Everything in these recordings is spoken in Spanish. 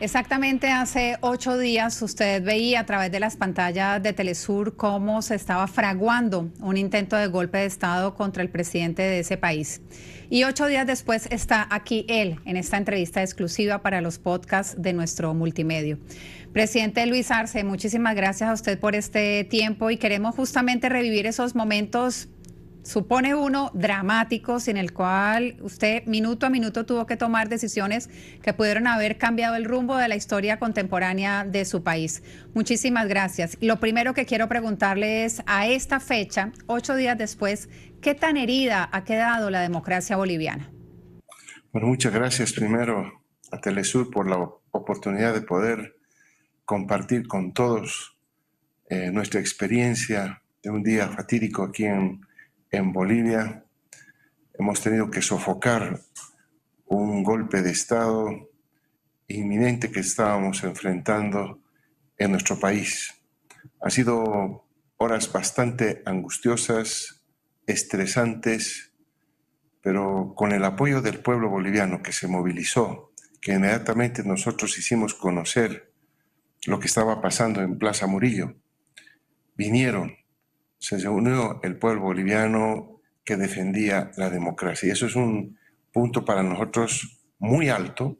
Exactamente hace 8 días usted veía a través de las pantallas de Telesur cómo se estaba fraguando un intento de golpe de Estado contra el presidente de ese país. Y 8 días después está aquí él en esta entrevista exclusiva para los podcasts de nuestro multimedio. Presidente Luis Arce, muchísimas gracias a usted por este tiempo y queremos justamente revivir esos momentos, supone uno, dramáticos, en el cual usted minuto a minuto tuvo que tomar decisiones que pudieron haber cambiado el rumbo de la historia contemporánea de su país. Muchísimas gracias. Lo primero que quiero preguntarle es, a esta fecha, 8 días después, ¿qué tan herida ha quedado la democracia boliviana? Bueno, muchas gracias primero a Telesur por la oportunidad de poder compartir con todos nuestra experiencia de un día fatídico aquí en Bolivia. Hemos tenido que sofocar un golpe de Estado inminente que estábamos enfrentando en nuestro país. Han sido horas bastante angustiosas, estresantes, pero con el apoyo del pueblo boliviano que se movilizó, que inmediatamente nosotros hicimos conocer lo que estaba pasando en Plaza Murillo, vinieron, se reunió el pueblo boliviano que defendía la democracia. Y eso es un punto para nosotros muy alto,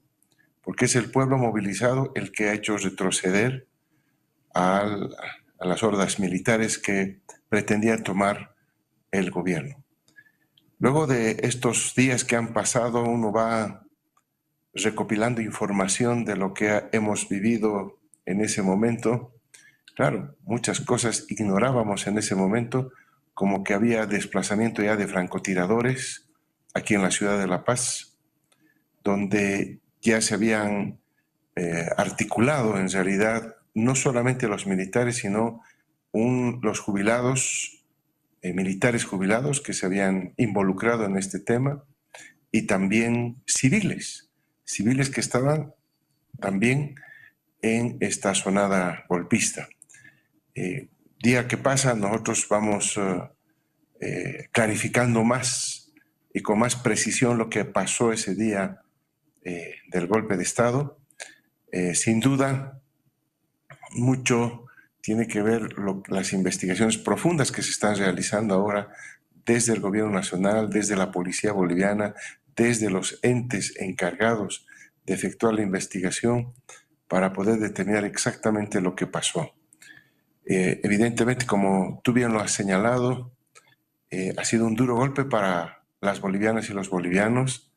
porque es el pueblo movilizado el que ha hecho retroceder a las hordas militares que pretendían tomar el gobierno. Luego de estos días que han pasado, uno va recopilando información de lo que hemos vivido en ese momento. Claro, muchas cosas ignorábamos en ese momento, como que había desplazamiento ya de francotiradores aquí en la ciudad de La Paz, donde ya se habían articulado en realidad no solamente los militares, sino los jubilados, militares jubilados que se habían involucrado en este tema, y también civiles que estaban también en esta sonada golpista. Día que pasa, nosotros vamos clarificando más y con más precisión lo que pasó ese día del golpe de Estado. Sin duda, mucho tiene que ver las investigaciones profundas que se están realizando ahora desde el gobierno nacional, desde la policía boliviana, desde los entes encargados de efectuar la investigación para poder determinar exactamente lo que pasó. Evidentemente, como tú bien lo has señalado, ha sido un duro golpe para las bolivianas y los bolivianos,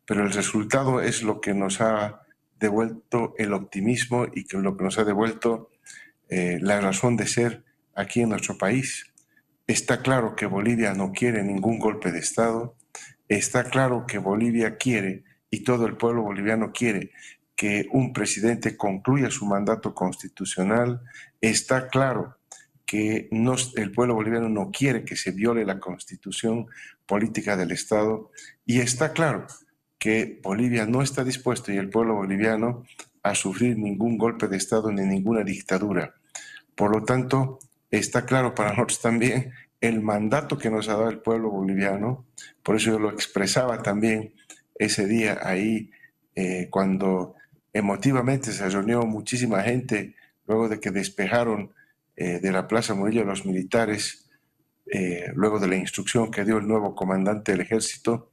pero el resultado es lo que nos ha devuelto el optimismo y lo que nos ha devuelto la razón de ser aquí en nuestro país. Está claro que Bolivia no quiere ningún golpe de Estado, está claro que Bolivia quiere y todo el pueblo boliviano quiere que un presidente concluya su mandato constitucional, está claro que el pueblo boliviano no quiere que se viole la constitución política del Estado y está claro que Bolivia no está dispuesto y el pueblo boliviano a sufrir ningún golpe de Estado ni ninguna dictadura. Por lo tanto, está claro para nosotros también el mandato que nos ha dado el pueblo boliviano. Por eso yo lo expresaba también ese día ahí, cuando emotivamente se reunió muchísima gente luego de que despejaron de la Plaza Murillo los militares, luego de la instrucción que dio el nuevo comandante del ejército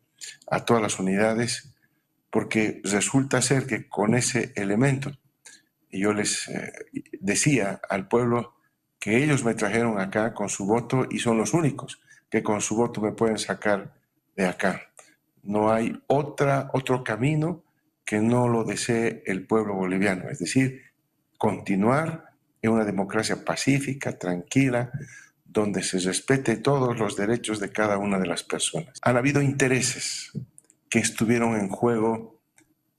a todas las unidades, porque resulta ser que con ese elemento, y yo les decía al pueblo que ellos me trajeron acá con su voto y son los únicos que con su voto me pueden sacar de acá. No hay otro camino que no lo desee el pueblo boliviano, es decir, continuar en una democracia pacífica, tranquila, donde se respete todos los derechos de cada una de las personas. Han habido intereses que estuvieron en juego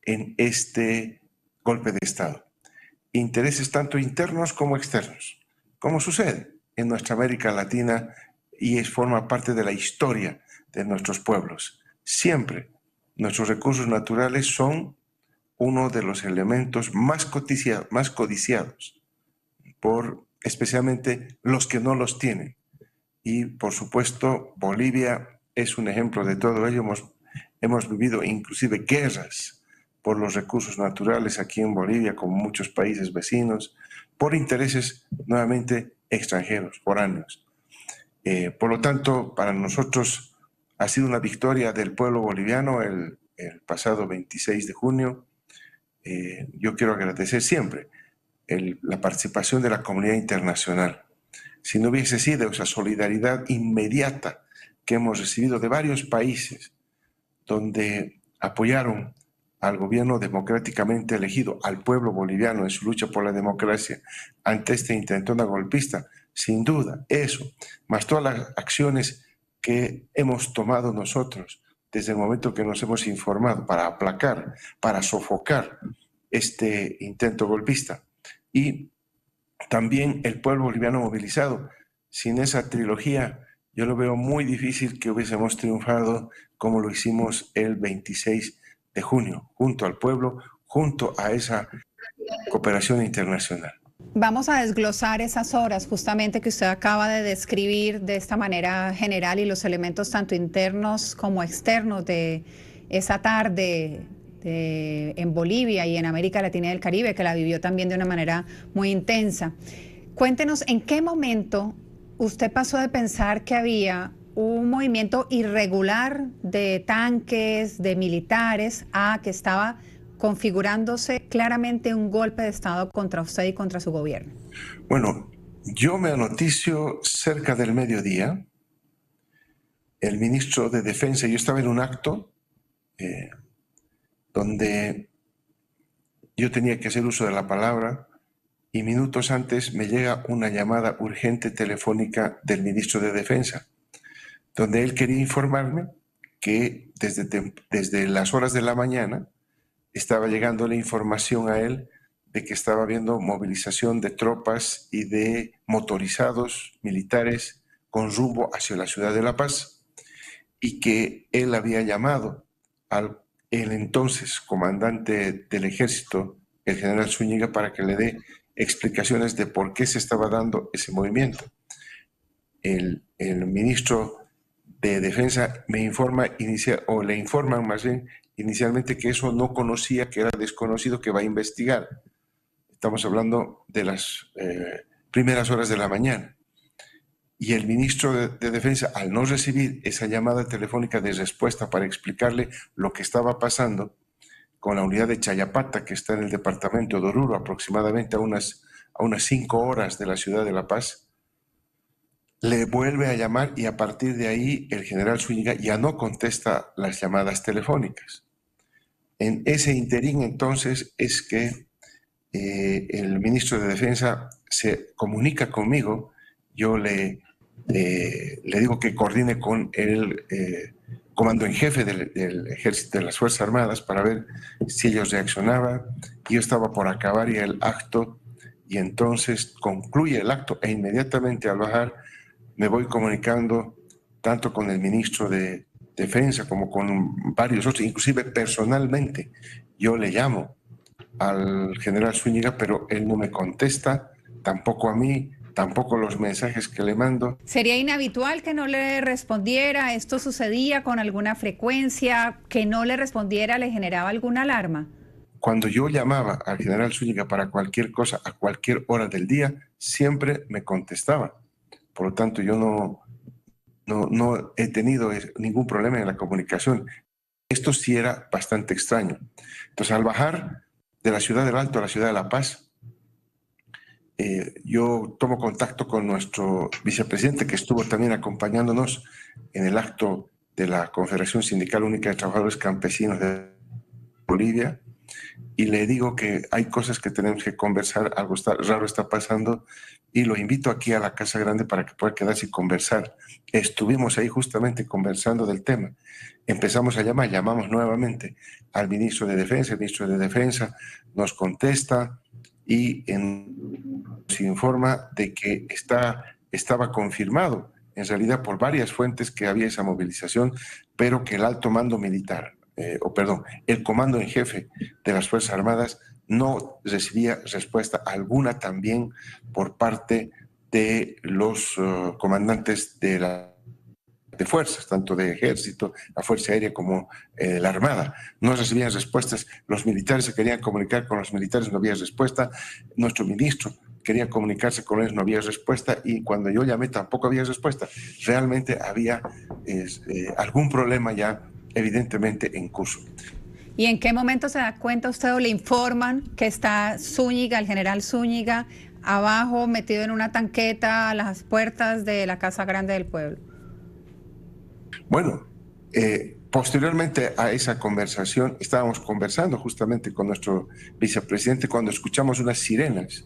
en este golpe de Estado. Intereses tanto internos como externos, como sucede en nuestra América Latina y forma parte de la historia de nuestros pueblos. Siempre nuestros recursos naturales son uno de los elementos más codiciados por especialmente los que no los tienen. Y por supuesto, Bolivia es un ejemplo de todo ello. Hemos vivido inclusive guerras por los recursos naturales aquí en Bolivia, como muchos países vecinos, por intereses nuevamente extranjeros, foráneos. Por lo tanto, para nosotros ha sido una victoria del pueblo boliviano el pasado 26 de junio. Yo quiero agradecer siempre la participación de la comunidad internacional. Si no hubiese sido esa solidaridad inmediata que hemos recibido de varios países donde apoyaron al gobierno democráticamente elegido, al pueblo boliviano en su lucha por la democracia ante este intentona golpista, sin duda eso, más todas las acciones que hemos tomado nosotros desde el momento que nos hemos informado para aplacar, para sofocar este intento golpista. Y también el pueblo boliviano movilizado. Sin esa trilogía, yo lo veo muy difícil que hubiésemos triunfado como lo hicimos el 26 de junio, junto al pueblo, junto a esa cooperación internacional. Vamos a desglosar esas horas justamente que usted acaba de describir de esta manera general y los elementos tanto internos como externos de esa tarde en Bolivia y en América Latina y el Caribe, que la vivió también de una manera muy intensa. Cuéntenos en qué momento usted pasó de pensar que había un movimiento irregular de tanques, de militares, a que estaba configurándose claramente un golpe de Estado contra usted y contra su gobierno. Bueno, yo me anoticio cerca del mediodía. El ministro de Defensa, yo estaba en un acto donde yo tenía que hacer uso de la palabra y minutos antes me llega una llamada urgente telefónica del ministro de Defensa, donde él quería informarme que desde las horas de la mañana estaba llegando la información a él de que estaba habiendo movilización de tropas y de motorizados militares con rumbo hacia la ciudad de La Paz y que él había llamado al entonces comandante del ejército, el general Zúñiga, para que le dé explicaciones de por qué se estaba dando ese movimiento. El ministro de Defensa me informa, le informan más bien inicialmente que eso no conocía, que era desconocido, que va a investigar. Estamos hablando de las primeras horas de la mañana. Y el ministro de Defensa, al no recibir esa llamada telefónica de respuesta para explicarle lo que estaba pasando con la unidad de Chayapata, que está en el departamento de Oruro, aproximadamente a unas 5 horas de la ciudad de La Paz, le vuelve a llamar y a partir de ahí el general Zúñiga ya no contesta las llamadas telefónicas. En ese interín entonces es que el ministro de Defensa se comunica conmigo, yo le digo que coordine con el comando en jefe del ejército de las Fuerzas Armadas para ver si ellos reaccionaban. Yo estaba por acabar ya el acto y entonces concluye el acto e inmediatamente al bajar me voy comunicando tanto con el ministro de Defensa como con varios otros, inclusive personalmente. Yo le llamo al general Zúñiga, pero él no me contesta, tampoco a mí, tampoco los mensajes que le mando. ¿Sería inhabitual que no le respondiera? ¿Esto sucedía con alguna frecuencia? ¿Que no le respondiera le generaba alguna alarma? Cuando yo llamaba al general Zúñiga para cualquier cosa, a cualquier hora del día, siempre me contestaba. Por lo tanto, yo no he tenido ningún problema en la comunicación. Esto sí era bastante extraño. Entonces, al bajar de la ciudad del Alto a la ciudad de La Paz, yo tomo contacto con nuestro vicepresidente, que estuvo también acompañándonos en el acto de la Confederación Sindical Única de Trabajadores Campesinos de Bolivia, y le digo que hay cosas que tenemos que conversar, algo raro está pasando, y lo invito aquí a la Casa Grande para que pueda quedarse y conversar. Estuvimos ahí justamente conversando del tema. Empezamos a llamamos nuevamente al ministro de Defensa, el ministro de Defensa nos contesta y nos informa de que estaba confirmado, en realidad por varias fuentes, que había esa movilización, pero que el alto mando militar, el comando en jefe de las Fuerzas Armadas no recibía respuesta alguna también por parte de los comandantes de la de fuerzas, tanto de ejército, la Fuerza Aérea como la Armada. No recibían respuestas, los militares se querían comunicar con los militares, no había respuesta, nuestro ministro quería comunicarse con ellos, no había respuesta, y cuando yo llamé tampoco había respuesta. Realmente había algún problema ya evidentemente en curso. ¿Y en qué momento se da cuenta usted o le informan que está Zúñiga, el general Zúñiga, abajo metido en una tanqueta a las puertas de la Casa Grande del Pueblo? Bueno, posteriormente a esa conversación, estábamos conversando justamente con nuestro vicepresidente cuando escuchamos unas sirenas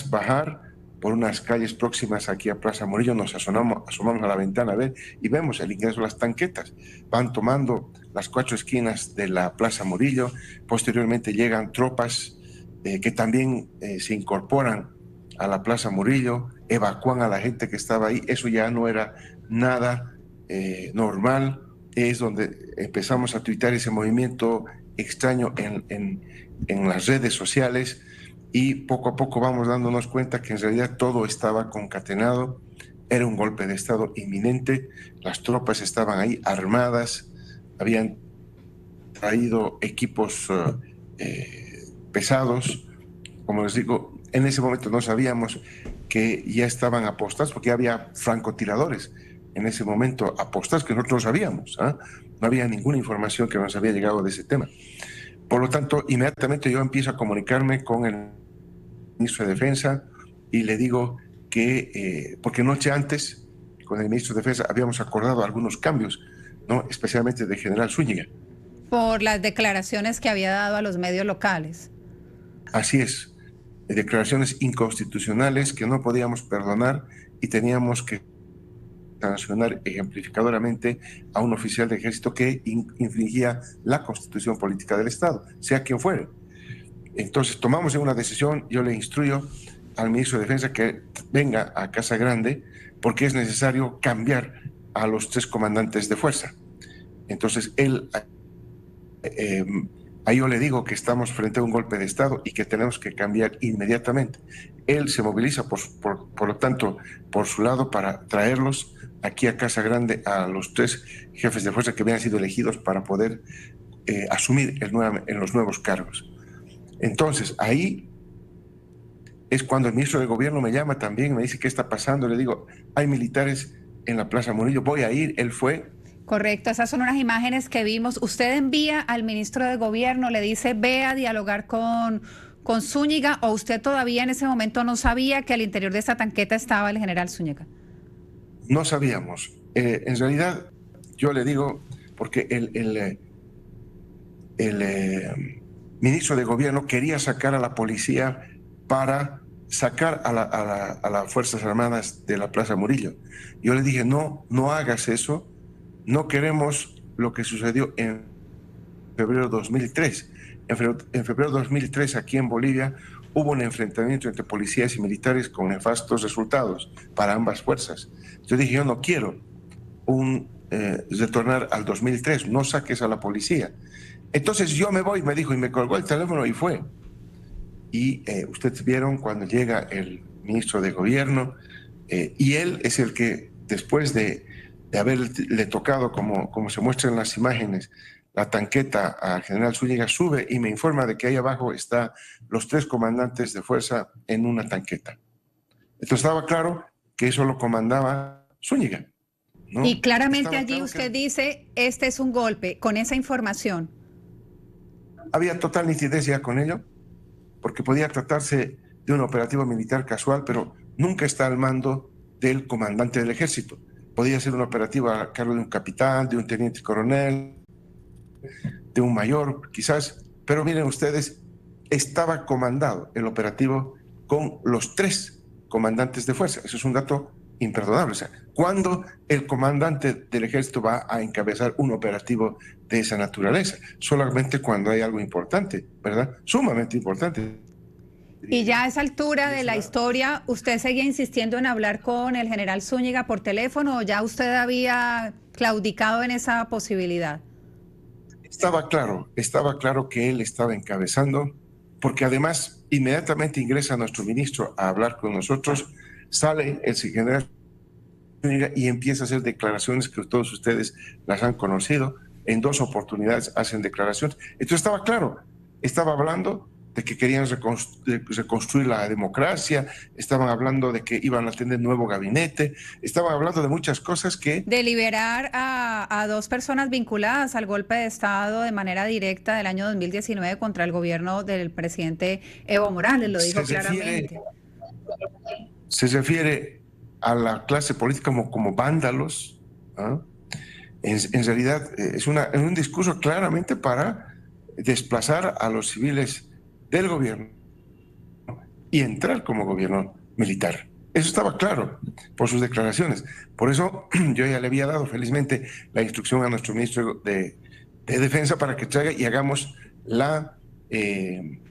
bajar por unas calles próximas aquí a Plaza Murillo. Nos asomamos a la ventana a ver y vemos el ingreso de las tanquetas. Van tomando las 4 esquinas de la Plaza Murillo. Posteriormente llegan tropas que también se incorporan a la Plaza Murillo, evacúan a la gente que estaba ahí. Eso ya no era nada normal. Es donde empezamos a tuitar ese movimiento extraño en las redes sociales, y poco a poco vamos dándonos cuenta que en realidad todo estaba concatenado, era un golpe de Estado inminente, las tropas estaban ahí armadas, habían traído equipos pesados. Como les digo, en ese momento no sabíamos que ya estaban apostados, porque ya había francotiradores en ese momento apostados que nosotros no sabíamos, ¿eh? No había ninguna información que nos había llegado de ese tema. Por lo tanto, inmediatamente yo empiezo a comunicarme con el ministro de Defensa y le digo que, porque noche antes, con el ministro de Defensa habíamos acordado algunos cambios, ¿no? Especialmente de general Zúñiga. Por las declaraciones que había dado a los medios locales. Así es, declaraciones inconstitucionales que no podíamos perdonar y teníamos que sancionar ejemplificadoramente a un oficial de ejército que infringía la constitución política del Estado, sea quien fuere. Entonces tomamos una decisión, yo le instruyo al ministro de Defensa que venga a Casa Grande porque es necesario cambiar a los 3 comandantes de fuerza. Entonces él, ahí yo le digo que estamos frente a un golpe de Estado y que tenemos que cambiar inmediatamente. Él se moviliza, por lo tanto, por su lado para traerlos aquí a Casa Grande a los 3 jefes de fuerza que habían sido elegidos para poder asumir en los nuevos cargos. Entonces, ahí es cuando el ministro de Gobierno me llama también, me dice qué está pasando. Le digo, hay militares en la Plaza Murillo, voy a ir. Él fue. Correcto, esas son unas imágenes que vimos. Usted envía al ministro de Gobierno, le dice, ve a dialogar con Zúñiga, o usted todavía en ese momento no sabía que al interior de esta tanqueta estaba el general Zúñiga. No sabíamos. En realidad, yo le digo, porque el ministro de Gobierno quería sacar a la policía para sacar a las Fuerzas Armadas de la Plaza Murillo. Yo le dije, no hagas eso, no queremos lo que sucedió en febrero de 2003. En febrero de 2003, aquí en Bolivia, hubo un enfrentamiento entre policías y militares con nefastos resultados para ambas fuerzas. Yo dije, yo no quiero retornar al 2003, no saques a la policía. Entonces yo me voy, me dijo, y me colgó el teléfono y fue. Y ustedes vieron cuando llega el ministro de Gobierno, y él es el que, después de haberle tocado, como se muestra en las imágenes, la tanqueta al general Zúñiga, sube y me informa de que ahí abajo están los 3 comandantes de fuerza en una tanqueta. Entonces estaba claro que eso lo comandaba Zúñiga, ¿no? Y claramente allí claro usted dice, este es un golpe, con esa información. Había total nitidez ya con ello, porque podía tratarse de un operativo militar casual, pero nunca está al mando del comandante del ejército. Podía ser un operativo a cargo de un capitán, de un teniente coronel, de un mayor, quizás, pero miren ustedes, estaba comandado el operativo con los 3 comandantes de fuerza. Eso es un dato imperdonable. O sea, ¿cuándo el comandante del ejército va a encabezar un operativo de esa naturaleza? Solamente cuando hay algo importante, ¿verdad? Sumamente importante. Y ya a esa altura de la historia, ¿usted seguía insistiendo en hablar con el general Zúñiga por teléfono o ya usted había claudicado en esa posibilidad? Estaba claro que él estaba encabezando, porque además inmediatamente ingresa nuestro ministro a hablar con nosotros, sale el general y empieza a hacer declaraciones que todos ustedes las han conocido. En 2 oportunidades hacen declaraciones. Entonces estaba claro, estaba hablando de que querían reconstruir la democracia, estaban hablando de que iban a tener nuevo gabinete, estaban hablando de muchas cosas que... De liberar a 2 personas vinculadas al golpe de Estado de manera directa del año 2019 contra el gobierno del presidente Evo Morales, lo dijo claramente. Se refiere a la clase política como vándalos, ¿ah? En realidad es un discurso claramente para desplazar a los civiles del gobierno y entrar como gobierno militar. Eso estaba claro por sus declaraciones. Por eso yo ya le había dado felizmente la instrucción a nuestro ministro de Defensa para que traiga y hagamos el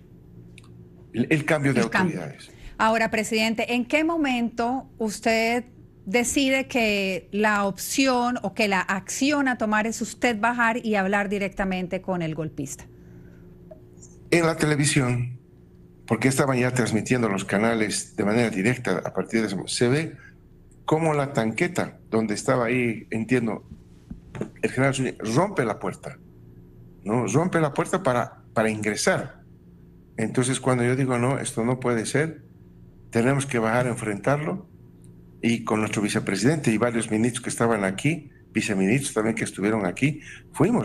cambio de autoridades. Ahora, presidente, ¿en qué momento usted decide que la opción o que la acción a tomar es usted bajar y hablar directamente con el golpista? En la televisión, porque estaban ya transmitiendo los canales de manera directa a partir de ese momento, se ve cómo la tanqueta donde estaba ahí, entiendo, el general Zúñiga, rompe la puerta, ¿no? Rompe la puerta para ingresar. Entonces, cuando yo digo, no, esto no puede ser, tenemos que bajar a enfrentarlo, y con nuestro vicepresidente y varios ministros que estaban aquí, viceministros también que estuvieron aquí,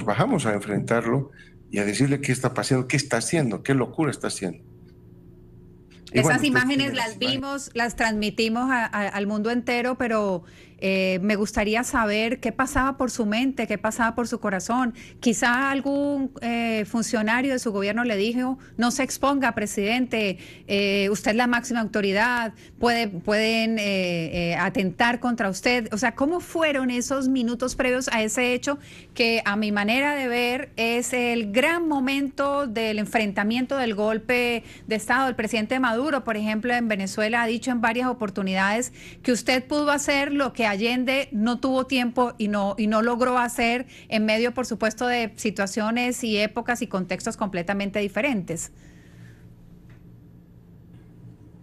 bajamos a enfrentarlo y a decirle qué está pasando, qué está haciendo, qué locura está haciendo. Esas imágenes las vimos, las transmitimos al mundo entero, pero me gustaría saber qué pasaba por su mente, qué pasaba por su corazón. Quizá algún funcionario de su gobierno le dijo, no se exponga, presidente, usted es la máxima autoridad, pueden atentar contra usted. O sea, ¿cómo fueron esos minutos previos a ese hecho que a mi manera de ver es el gran momento del enfrentamiento del golpe de Estado? El presidente Maduro, por ejemplo, en Venezuela ha dicho en varias oportunidades que usted pudo hacer lo que Allende no tuvo tiempo y no logró hacer en medio, por supuesto, de situaciones y épocas y contextos completamente diferentes.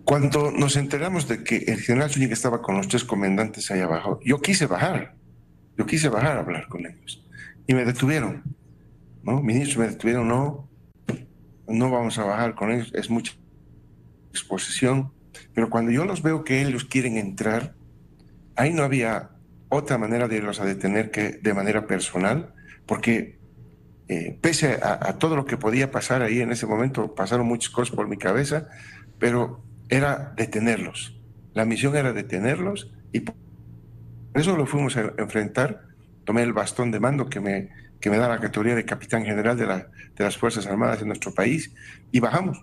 Cuando nos enteramos de que el general Zúñiga estaba con los 3 comandantes ahí abajo, yo quise bajar a hablar con ellos y me detuvieron, ¿no? Ministros me detuvieron, no vamos a bajar con ellos, es mucha exposición, pero cuando yo los veo que ellos quieren entrar, ahí no había otra manera de irlos a detener que de manera personal, porque pese a todo lo que podía pasar ahí en ese momento, pasaron muchas cosas por mi cabeza, pero era detenerlos. La misión era detenerlos y por eso lo fuimos a enfrentar. Tomé el bastón de mando que me da la categoría de capitán general de las Fuerzas Armadas de nuestro país y bajamos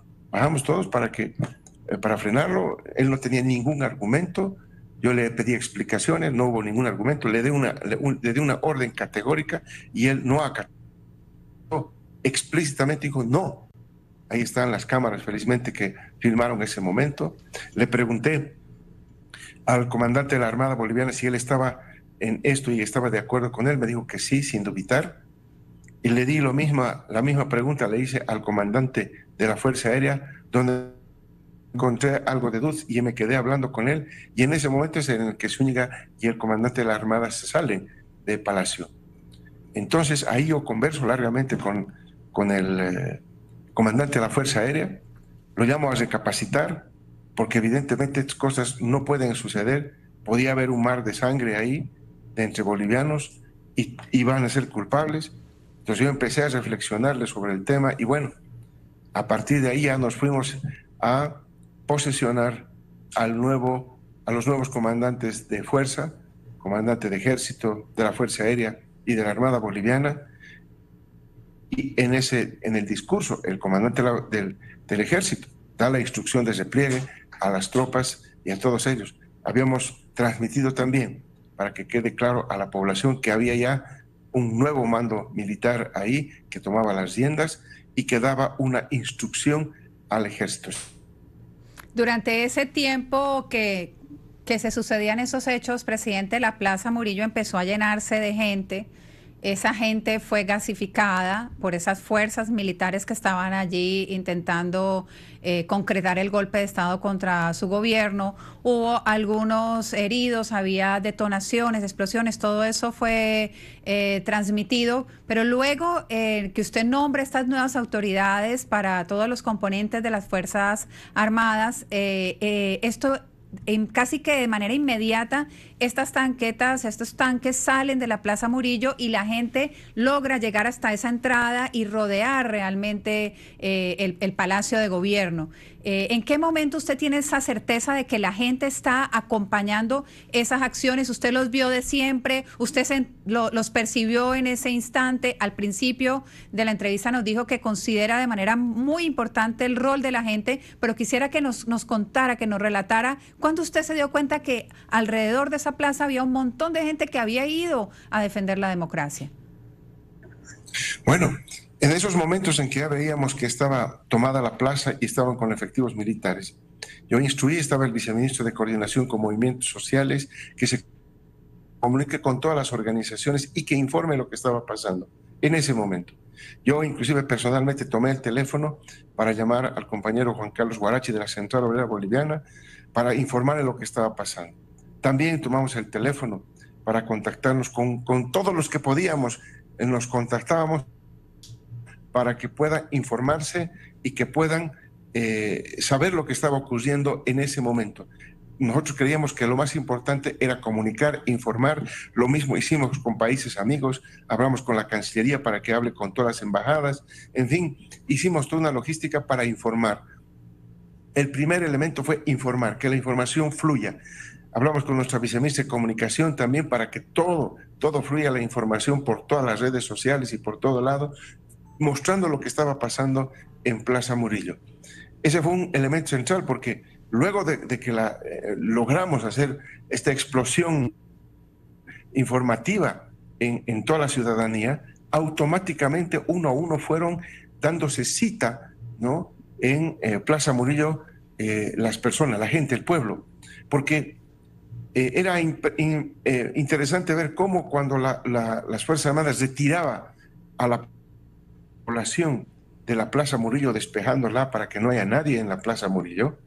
todos para frenarlo. Él no tenía ningún argumento. Yo le pedí explicaciones, no hubo ningún argumento, le di una orden categórica y él no acató. Explícitamente dijo no. Ahí están las cámaras, felizmente, que filmaron ese momento. Le pregunté al comandante de la Armada Boliviana si él estaba en esto y estaba de acuerdo con él. Me dijo que sí, sin dubitar. Y le di la misma pregunta, le hice al comandante de la Fuerza Aérea, donde encontré algo de dudas y me quedé hablando con él, y en ese momento es en el que Zúñiga y el comandante de la Armada se salen de Palacio. Entonces ahí yo converso largamente con el comandante de la Fuerza Aérea, lo llamo a recapacitar, porque evidentemente estas cosas no pueden suceder, podía haber un mar de sangre ahí entre bolivianos y van a ser culpables. Entonces yo empecé a reflexionarle sobre el tema y bueno, a partir de ahí ya nos fuimos a posesionar a los nuevos comandantes de fuerza, comandante de ejército, de la Fuerza Aérea y de la Armada Boliviana. Y en el discurso, el comandante del ejército da la instrucción de repliegue a las tropas y a todos ellos. Habíamos transmitido también, para que quede claro a la población, que había ya un nuevo mando militar ahí que tomaba las riendas y que daba una instrucción al ejército. Durante ese tiempo que se sucedían esos hechos, presidente, la Plaza Murillo empezó a llenarse de gente esa gente fue gasificada por esas fuerzas militares que estaban allí intentando concretar el golpe de Estado contra su gobierno. Hubo algunos heridos, había detonaciones, explosiones, todo eso fue transmitido, pero luego que usted nombre estas nuevas autoridades para todos los componentes de las Fuerzas Armadas, esto casi que de manera inmediata, estas tanquetas, estos tanques salen de la Plaza Murillo y la gente logra llegar hasta esa entrada y rodear realmente el Palacio de Gobierno. ¿En qué momento usted tiene esa certeza de que la gente está acompañando esas acciones? ¿Usted los vio de siempre? ¿Usted los percibió en ese instante? Al principio de la entrevista nos dijo que considera de manera muy importante el rol de la gente, pero quisiera que nos contara, que nos relatara cuándo usted se dio cuenta que alrededor de esa plaza había un montón de gente que había ido a defender la democracia. Bueno, en esos momentos en que ya veíamos que estaba tomada la plaza y estaban con efectivos militares, yo instruí, estaba el viceministro de Coordinación con Movimientos Sociales, que se comunique con todas las organizaciones y que informe lo que estaba pasando en ese momento. Yo inclusive personalmente tomé el teléfono para llamar al compañero Juan Carlos Guarachi de la Central Obrera Boliviana para informarle lo que estaba pasando. También tomamos el teléfono para contactarnos con todos los que podíamos, nos contactábamos para que puedan informarse y que puedan saber lo que estaba ocurriendo en ese momento. Nosotros creíamos que lo más importante era comunicar, informar. Lo mismo hicimos con países amigos, hablamos con la Cancillería para que hable con todas las embajadas. En fin, hicimos toda una logística para informar. El primer elemento fue informar, que la información fluya. Hablamos con nuestra viceministra de Comunicación también para que todo fluya la información por todas las redes sociales y por todo lado, mostrando lo que estaba pasando en Plaza Murillo. Ese fue un elemento central porque luego de que logramos hacer esta explosión informativa en toda la ciudadanía, automáticamente uno a uno fueron dándose cita, ¿no?, en Plaza Murillo, las personas, la gente, el pueblo, porque era interesante ver cómo cuando las Fuerzas Armadas retiraban a la población de la Plaza Murillo, despejándola para que no haya nadie en la Plaza Murillo,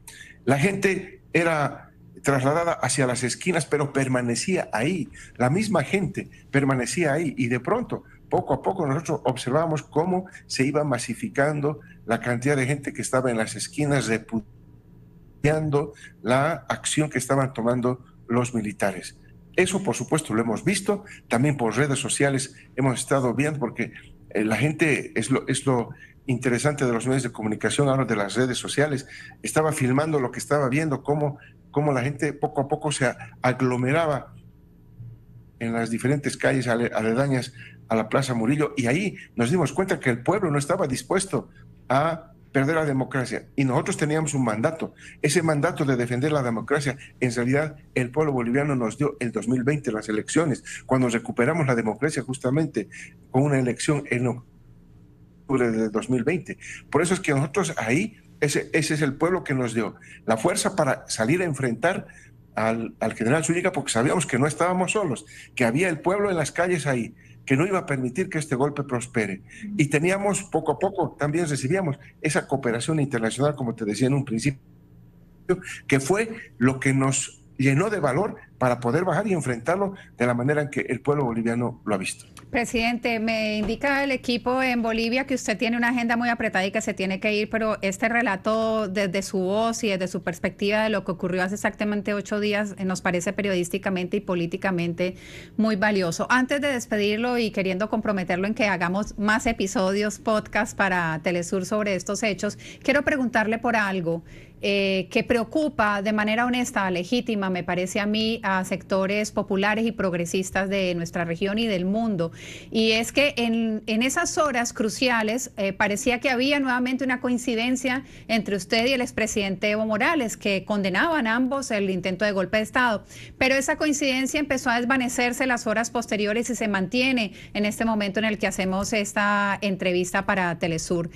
la gente era trasladada hacia las esquinas, pero permanecía ahí, la misma gente permanecía ahí, y de pronto, poco a poco, nosotros observamos cómo se iba masificando la cantidad de gente que estaba en las esquinas repudiando la acción que estaban tomando los militares. Eso, por supuesto, lo hemos visto, también por redes sociales hemos estado viendo, porque la gente, es lo interesante de los medios de comunicación, ahora de las redes sociales, estaba filmando lo que estaba viendo, cómo la gente poco a poco se aglomeraba en las diferentes calles aledañas a la Plaza Murillo, y ahí nos dimos cuenta que el pueblo no estaba dispuesto a perder la democracia, y nosotros teníamos un mandato. Ese mandato de defender la democracia, en realidad el pueblo boliviano nos dio el 2020 las elecciones, cuando recuperamos la democracia justamente con una elección en octubre de 2020. Por eso es que nosotros ahí, ese es el pueblo que nos dio la fuerza para salir a enfrentar al general Zúñiga, porque sabíamos que no estábamos solos, que había el pueblo en las calles ahí, que no iba a permitir que este golpe prospere. Y teníamos, poco a poco, también recibíamos esa cooperación internacional, como te decía en un principio, que fue lo que nos llenó de valor para poder bajar y enfrentarlo de la manera en que el pueblo boliviano lo ha visto. Presidente, me indica el equipo en Bolivia que usted tiene una agenda muy apretada y que se tiene que ir, pero este relato desde su voz y desde su perspectiva de lo que ocurrió hace exactamente 8 días nos parece periodísticamente y políticamente muy valioso. Antes de despedirlo y queriendo comprometerlo en que hagamos más episodios, podcast para Telesur sobre estos hechos, quiero preguntarle por algo que preocupa de manera honesta, legítima, me parece a mí, a sectores populares y progresistas de nuestra región y del mundo. Y es que en esas horas cruciales parecía que había nuevamente una coincidencia entre usted y el expresidente Evo Morales, que condenaban ambos el intento de golpe de Estado. Pero esa coincidencia empezó a desvanecerse en las horas posteriores y se mantiene en este momento en el que hacemos esta entrevista para Telesur.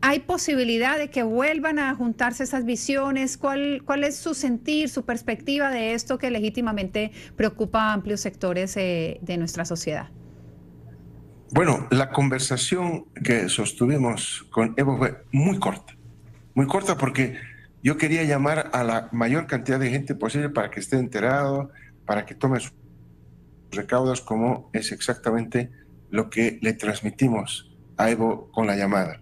¿Hay posibilidad de que vuelvan a juntarse esas visiones? ¿Cuál es su sentir, su perspectiva de esto que legítimamente preocupa a amplios sectores de nuestra sociedad? Bueno, la conversación que sostuvimos con Evo fue muy corta porque yo quería llamar a la mayor cantidad de gente posible para que esté enterado, para que tome sus recaudos, como es exactamente lo que le transmitimos a Evo con la llamada.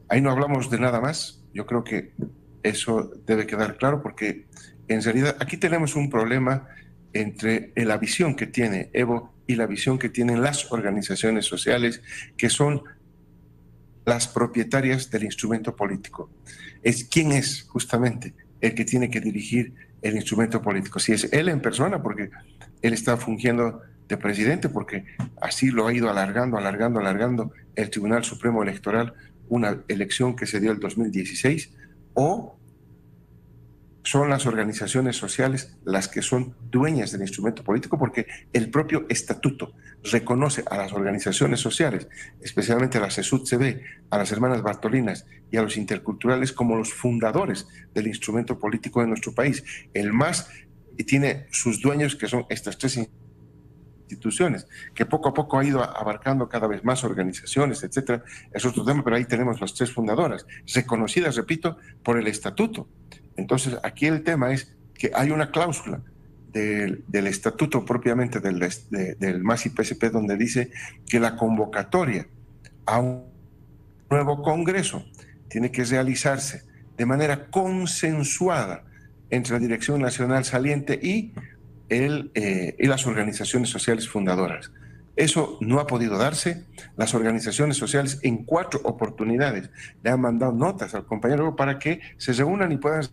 Ahí no hablamos de nada más, yo creo que eso debe quedar claro porque en realidad aquí tenemos un problema entre la visión que tiene Evo y la visión que tienen las organizaciones sociales, que son las propietarias del instrumento político. ¿Quién es justamente el que tiene que dirigir el instrumento político? Si es él en persona, porque él está fungiendo de presidente, porque así lo ha ido alargando el Tribunal Supremo Electoral, una elección que se dio el 2016, o son las organizaciones sociales las que son dueñas del instrumento político, porque el propio estatuto reconoce a las organizaciones sociales, especialmente a la CESUD-CB, a las hermanas Bartolinas y a los interculturales, como los fundadores del instrumento político de nuestro país. El MAS tiene sus dueños, que son estas tres instituciones, que poco a poco ha ido abarcando cada vez más organizaciones, etcétera. Es otro tema, pero ahí tenemos las tres fundadoras, reconocidas, repito, por el estatuto. Entonces, aquí el tema es que hay una cláusula del estatuto propiamente del MAS y PSP donde dice que la convocatoria a un nuevo Congreso tiene que realizarse de manera consensuada entre la Dirección Nacional saliente y las organizaciones sociales fundadoras. Eso no ha podido darse. Las organizaciones sociales en 4 oportunidades le han mandado notas al compañero para que se reúnan y puedan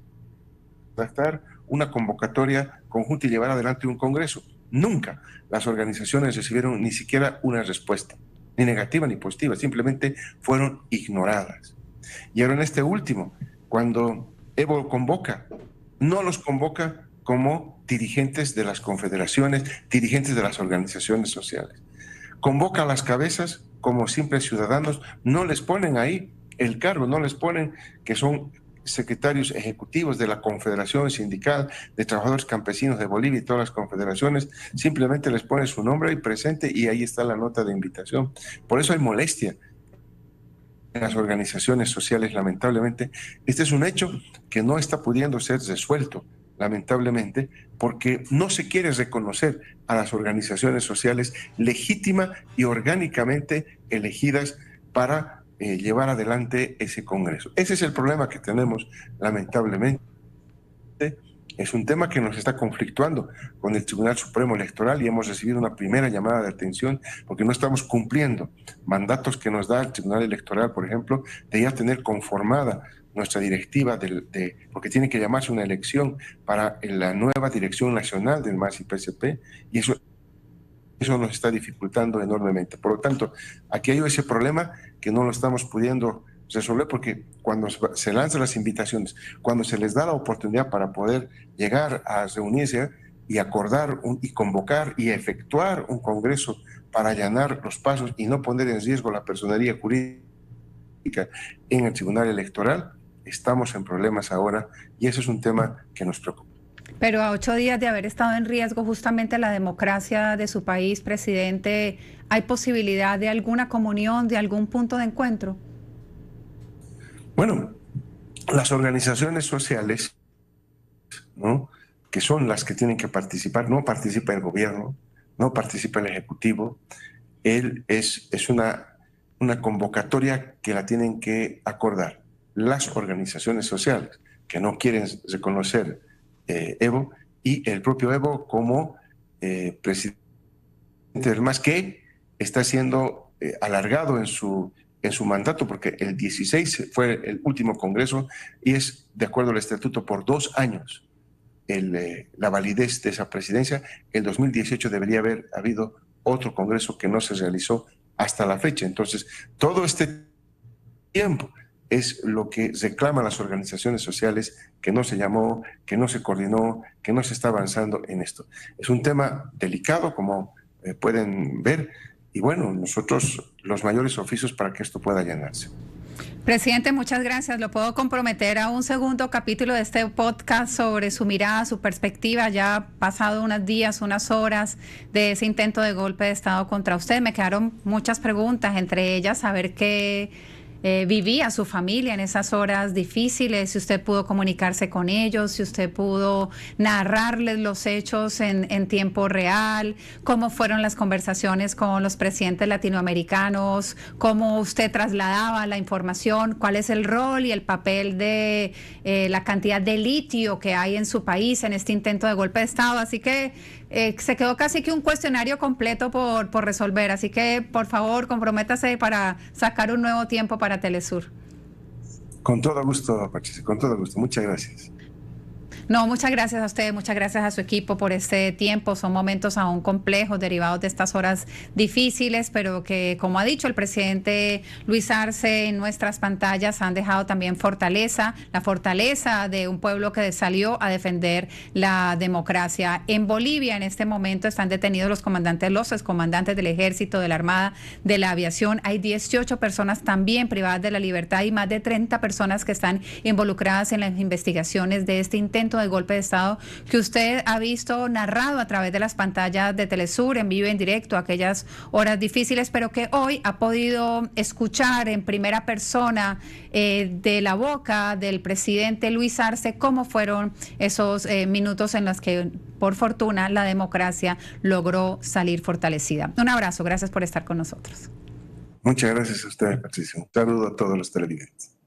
redactar una convocatoria conjunta y llevar adelante un congreso. Nunca las organizaciones recibieron ni siquiera una respuesta, ni negativa ni positiva, simplemente fueron ignoradas. Y ahora en este último, cuando Evo convoca, no los convoca como dirigentes de las confederaciones, dirigentes de las organizaciones sociales. Convoca a las cabezas como simples ciudadanos, no les ponen ahí el cargo, no les ponen que son secretarios ejecutivos de la Confederación Sindical de Trabajadores Campesinos de Bolivia y todas las confederaciones, simplemente les pone su nombre ahí presente y ahí está la nota de invitación. Por eso hay molestia en las organizaciones sociales, lamentablemente. Este es un hecho que no está pudiendo ser resuelto, lamentablemente, porque no se quiere reconocer a las organizaciones sociales legítima y orgánicamente elegidas para llevar adelante ese Congreso. Ese es el problema que tenemos, lamentablemente. Es un tema que nos está conflictuando con el Tribunal Supremo Electoral y hemos recibido una primera llamada de atención porque no estamos cumpliendo mandatos que nos da el Tribunal Electoral, por ejemplo, de ya tener conformada nuestra directiva, porque tiene que llamarse una elección para la nueva dirección nacional del MAS y PSP, y eso nos está dificultando enormemente. Por lo tanto, aquí hay ese problema que no lo estamos pudiendo resolver porque cuando se lanzan las invitaciones, cuando se les da la oportunidad para poder llegar a reunirse y acordar y convocar y efectuar un congreso para allanar los pasos y no poner en riesgo la personería jurídica en el Tribunal Electoral, estamos en problemas ahora y eso es un tema que nos preocupa. Pero a 8 días de haber estado en riesgo justamente la democracia de su país, presidente, ¿hay posibilidad de alguna comunión, de algún punto de encuentro? Bueno, las organizaciones sociales, ¿no?, que son las que tienen que participar, no participa el gobierno, no participa el Ejecutivo, es una convocatoria que la tienen que acordar las organizaciones sociales que no quieren reconocer Evo y el propio Evo como presidente del MAS, que está siendo alargado en su mandato, porque el 16 fue el último congreso y es, de acuerdo al estatuto, por 2 años la validez de esa presidencia. El 2018 debería haber habido otro congreso que no se realizó hasta la fecha. Entonces, todo este tiempo es lo que reclaman las organizaciones sociales, que no se llamó, que no se coordinó, que no se está avanzando en esto. Es un tema delicado, como pueden ver, y bueno, nosotros los mayores oficios para que esto pueda allanarse. Presidente, muchas gracias. Lo puedo comprometer a un segundo capítulo de este podcast sobre su mirada, su perspectiva. Ya ha pasado unos días, unas horas de ese intento de golpe de Estado contra usted. Me quedaron muchas preguntas, entre ellas saber qué vivía su familia en esas horas difíciles, si usted pudo comunicarse con ellos, si usted pudo narrarles los hechos en tiempo real, cómo fueron las conversaciones con los presidentes latinoamericanos, cómo usted trasladaba la información, cuál es el rol y el papel de la cantidad de litio que hay en su país en este intento de golpe de Estado. Así que se quedó casi que un cuestionario completo por resolver. Así que, por favor, comprométase para sacar un nuevo tiempo para Telesur. Con todo gusto, Patricia, con todo gusto. Muchas gracias. No, muchas gracias a usted, muchas gracias a su equipo por este tiempo. Son momentos aún complejos derivados de estas horas difíciles, pero que, como ha dicho el presidente Luis Arce, en nuestras pantallas han dejado también fortaleza, la fortaleza de un pueblo que salió a defender la democracia. En Bolivia, en este momento, están detenidos los excomandantes del Ejército, de la Armada, de la Aviación. Hay 18 personas también privadas de la libertad y más de 30 personas que están involucradas en las investigaciones de este intento de golpe de Estado que usted ha visto narrado a través de las pantallas de Telesur en vivo y en directo, aquellas horas difíciles, pero que hoy ha podido escuchar en primera persona de la boca del presidente Luis Arce cómo fueron esos minutos en los que, por fortuna, la democracia logró salir fortalecida. Un abrazo, gracias por estar con nosotros. Muchas gracias a usted, Patricia. Un saludo a todos los televidentes.